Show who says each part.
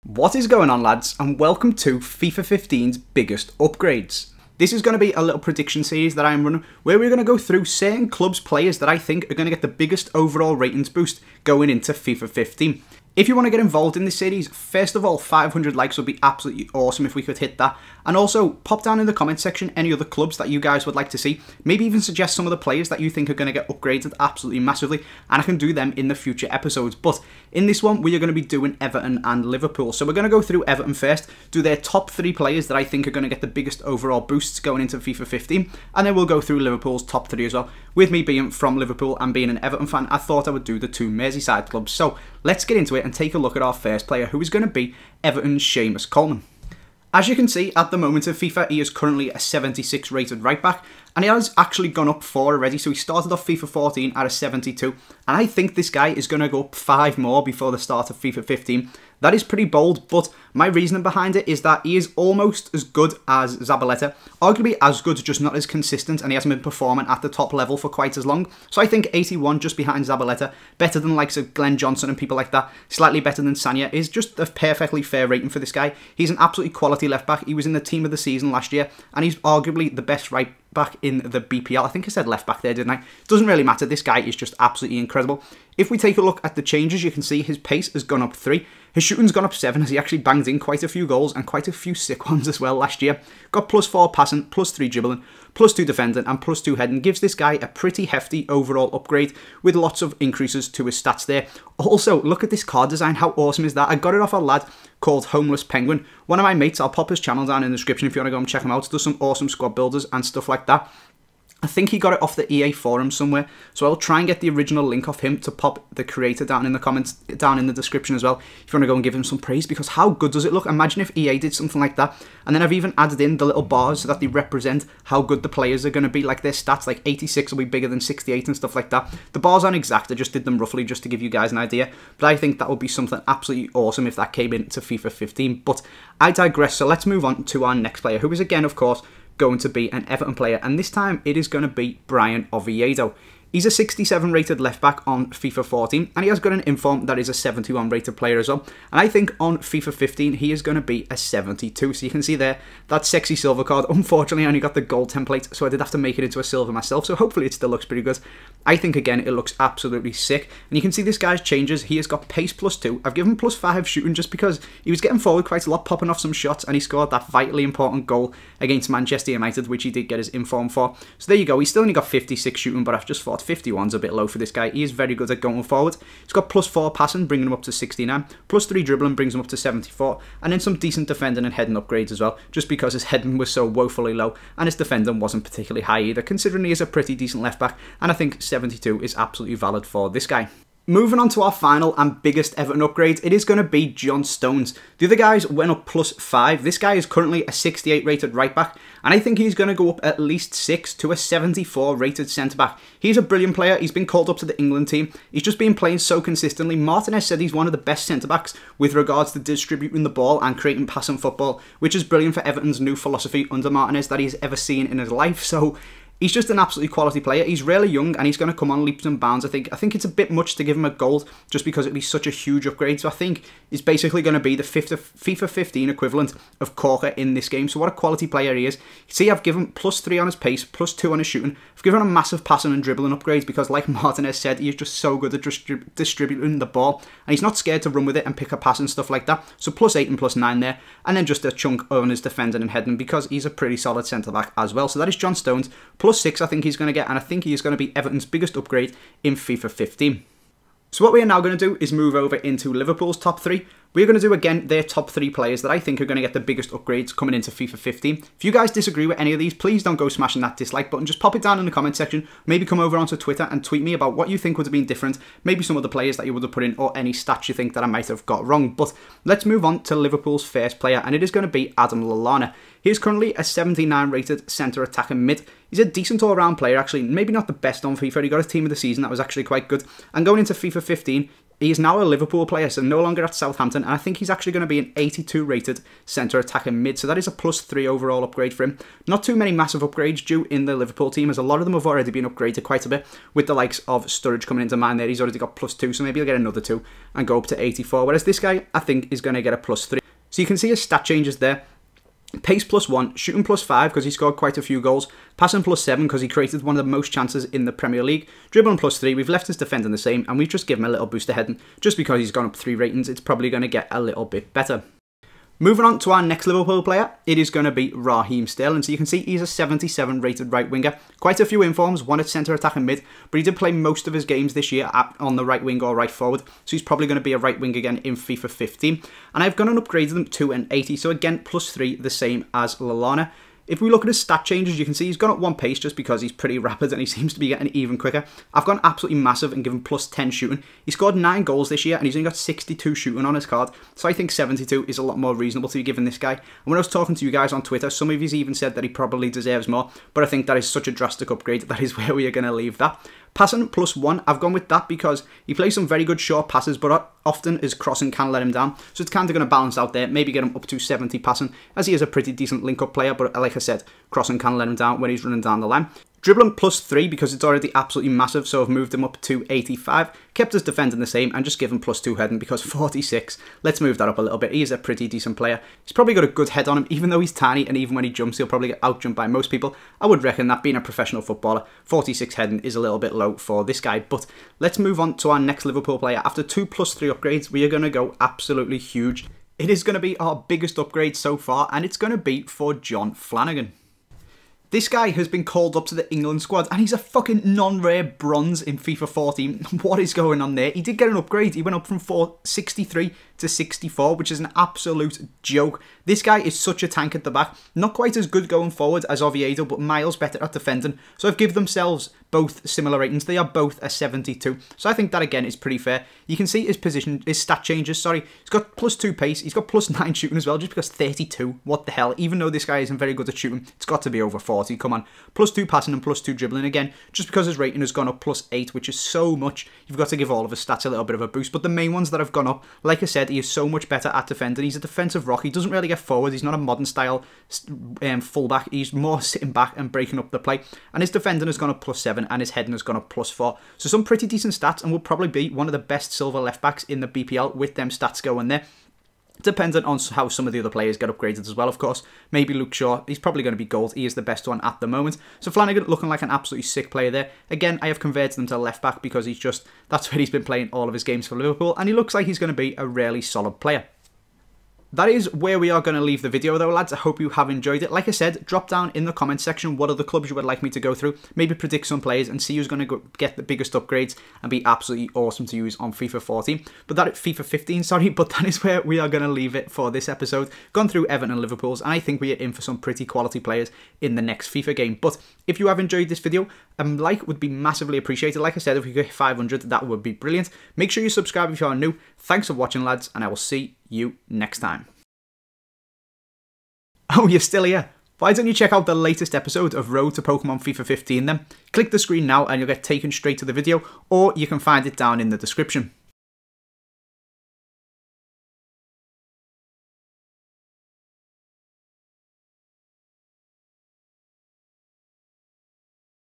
Speaker 1: What is going on, lads, and welcome to FIFA 15's biggest upgrades. This is going to be a little prediction series that I'm running where we're going to go through certain clubs' players that I think are going to get the biggest overall ratings boost going into FIFA 15. If you want to get involved in this series, first of all, 500 likes would be absolutely awesome if we could hit that. And also, pop down in the comment section any other clubs that you guys would like to see. Maybe even suggest some of the players that you think are going to get upgraded absolutely massively, and I can do them in the future episodes. But in this one, we are going to be doing Everton and Liverpool. So we're going to go through Everton first, do their top 3 players that I think are going to get the biggest overall boosts going into FIFA 15, and then we'll go through Liverpool's top 3 as well. With me being from Liverpool and being an Everton fan, I thought I would do the 2 Merseyside clubs. So let's get into it and take a look at our first player, who is going to be Everton's Seamus Coleman. As you can see, at the moment of FIFA, he is currently a 76 rated right back, and he has actually gone up 4 already. So he started off FIFA 14 at a 72, and I think this guy is going to go up 5 more before the start of FIFA 15. That is pretty bold, but my reasoning behind it is that he is almost as good as Zabaleta, arguably as good, just not as consistent, and he hasn't been performing at the top level for quite as long. So I think 81 just behind Zabaleta, better than likes of Glenn Johnson and people like that, slightly better than Sanya, is just a perfectly fair rating for this guy. He's an absolutely quality left back. He was in the team of the season last year, and he's arguably the best right back in the BPL. I think I said left back there, didn't I? Doesn't really matter. This guy is just absolutely incredible. If we take a look at the changes, you can see his pace has gone up 3. His shooting's gone up 7 as he actually banged in quite a few goals and quite a few sick ones as well last year. Got +4 passing, +3 dribbling, +2 defending and +2 heading. Gives this guy a pretty hefty overall upgrade with lots of increases to his stats there. Also, look at this card design. How awesome is that? I got it off a lad called Homeless Penguin. One of my mates, I'll pop his channel down in the description if you want to go and check him out. Does some awesome squad builders and stuff like that. I think he got it off the EA forum somewhere, so I'll try and get the original link off him to pop the creator down in the comments, down in the description as well, if you want to go and give him some praise, because how good does it look? Imagine if EA did something like that. And then I've even added in the little bars so that they represent how good the players are going to be, like their stats, like 86 will be bigger than 68 and stuff like that. The bars aren't exact, I just did them roughly just to give you guys an idea, but I think that would be something absolutely awesome if that came into FIFA 15. But I digress, so let's move on to our next player, who is again, of course, going to be an Everton player, and this time it is going to be Brian Oviedo. He's a 67 rated left back on FIFA 14, and he has got an inform that is a 71 rated player as well. And I think on FIFA 15 he is going to be a 72. So you can see there that sexy silver card. Unfortunately, I only got the gold template, so I did have to make it into a silver myself. So hopefully it still looks pretty good. I think again it looks absolutely sick. And you can see this guy's changes. He has got pace +2. I've given him +5 shooting just because he was getting forward quite a lot, popping off some shots, and he scored that vitally important goal against Manchester United, which he did get his inform for. So there you go. He's still only got 56 shooting, but I've just thought 51's a bit low for this guy. He is very good at going forward. He's got +4 passing, bringing him up to 69, +3 dribbling, brings him up to 74, and then some decent defending and heading upgrades as well, just because his heading was so woefully low, and his defending wasn't particularly high either, considering he is a pretty decent left back, and I think 72 is absolutely valid for this guy. Moving on to our final and biggest Everton upgrade, it is going to be John Stones. The other guys went up +5. This guy is currently a 68 rated right back, and I think he's going to go up at least 6 to a 74 rated centre back. He's a brilliant player. He's been called up to the England team. He's just been playing so consistently. Martinez said he's one of the best centre backs with regards to distributing the ball and creating passing football, which is brilliant for Everton's new philosophy under Martinez that he's ever seen in his life. So he's just an absolutely quality player. He's really young and he's going to come on leaps and bounds. I think it's a bit much to give him a gold just because it'd be such a huge upgrade. So I think he's basically going to be the FIFA 15 equivalent of Corker in this game. So what a quality player he is. See, I've given +3 on his pace, +2 on his shooting. I've given him massive passing and dribbling upgrades because, like Martinez said, he is just so good at distributing the ball, and he's not scared to run with it and pick a pass and stuff like that. So +8 and +9 there, and then just a chunk on his defending and heading because he's a pretty solid centre back as well. So that is John Stones. +6 I think he's going to get, and I think he is going to be Everton's biggest upgrade in FIFA 15. So what we are now going to do is move over into Liverpool's top 3. We're going to do again their top 3 players that I think are going to get the biggest upgrades coming into FIFA 15. If you guys disagree with any of these, please don't go smashing that dislike button. Just pop it down in the comment section. Maybe come over onto Twitter and tweet me about what you think would have been different. Maybe some of the players that you would have put in, or any stats you think that I might have got wrong. But let's move on to Liverpool's first player, and it is going to be Adam Lallana. He is currently a 79 rated centre attacking mid. He's a decent all-round player, actually. Maybe not the best on FIFA. He got his team of the season. That was actually quite good. And going into FIFA 15, He is now a Liverpool player, so no longer at Southampton, and I think he's actually going to be an 82 rated centre attacking mid, so that is a +3 overall upgrade for him. Not too many massive upgrades due in the Liverpool team, as a lot of them have already been upgraded quite a bit, with the likes of Sturridge coming into mind there. He's already got +2, so maybe he'll get another 2 and go up to 84, whereas this guy, I think, is going to get a +3. So you can see his stat changes there. Pace +1, shooting +5 because he scored quite a few goals, passing +7 because he created one of the most chances in the Premier League, dribbling +3, we've left his defending the same, and we've just given him a little boost of heading. Just because he's gone up 3 ratings, it's probably going to get a little bit better. Moving on to our next Liverpool player, it is going to be Raheem Sterling. So you can see he's a 77 rated right winger. Quite a few informs, one at centre attack and mid, but he did play most of his games this year on the right wing or right forward. So he's probably going to be a right wing again in FIFA 15. And I've gone and upgraded him to an 80. So again, +3, the same as Lallana. If we look at his stat changes, you can see he's gone up 1 pace just because he's pretty rapid and he seems to be getting even quicker. I've gone absolutely massive and given +10 shooting. He scored 9 goals this year and he's only got 62 shooting on his card. So I think 72 is a lot more reasonable to be given this guy. And when I was talking to you guys on Twitter, some of you even said that he probably deserves more. But I think that is such a drastic upgrade that is where we are going to leave that. Passing +1, I've gone with that because he plays some very good short passes, but often his crossing can let him down. So it's kind of going to balance out there, maybe get him up to 70 passing, as he is a pretty decent link-up player, but like I said, crossing can let him down when he's running down the line. Dribbling +3 because it's already absolutely massive, so I've moved him up to 85. Kept his defending the same and just given +2 heading because 46. Let's move that up a little bit. He is a pretty decent player. He's probably got a good head on him, even though he's tiny, and even when he jumps, he'll probably get outjumped by most people. I would reckon that being a professional footballer, 46 heading is a little bit low for this guy. But let's move on to our next Liverpool player. After 2 +3 upgrades, we are going to go absolutely huge. It is going to be our biggest upgrade so far, and it's going to be for John Flanagan. This guy has been called up to the England squad and he's a fucking non-rare bronze in FIFA 14. What is going on there? He did get an upgrade. He went up from 63 to 64, which is an absolute joke. This guy is such a tank at the back. Not quite as good going forward as Oviedo, but miles better at defending. So I've given themselves both similar ratings. They are both a 72. So I think that again is pretty fair. You can see his position, his stat changes, sorry. He's got +2 pace. He's got +9 shooting as well, just because 32. What the hell? Even though this guy isn't very good at shooting, it's got to be over 40. Come on. +2 passing and +2 dribbling again, just because his rating has gone up +8, which is so much. You've got to give all of his stats a little bit of a boost. But the main ones that have gone up, like I said, he is so much better at defending. He's a defensive rock. He doesn't really get forward. He's not a modern style fullback. He's more sitting back and breaking up the play. And his defending has gone up +7 and his heading has gone up +4. So some pretty decent stats, and will probably be one of the best silver left backs in the BPL with them stats going there. Dependent on how some of the other players get upgraded as well, of course. Maybe Luke Shaw, he's probably going to be gold. He is the best one at the moment. So Flanagan looking like an absolutely sick player there. Again, I have converted him to left back because that's where he's been playing all of his games for Liverpool, and he looks like he's going to be a really solid player. That is where we are going to leave the video though, lads. I hope you have enjoyed it. Like I said, drop down in the comment section what other clubs you would like me to go through. Maybe predict some players and see who's going to get the biggest upgrades and be absolutely awesome to use on FIFA 14. But that FIFA 15, sorry. But that is where we are going to leave it for this episode. Gone through Everton and Liverpool's, and I think we are in for some pretty quality players in the next FIFA game. But if you have enjoyed this video, a like would be massively appreciated. Like I said, if we get 500, that would be brilliant. Make sure you subscribe if you are new. Thanks for watching, lads, and I will see you next time. Oh, you're still here? Why don't you check out the latest episode of Road to Pokemon FIFA 15 then? Click the screen now and you'll get taken straight to the video, or you can find it down in the description.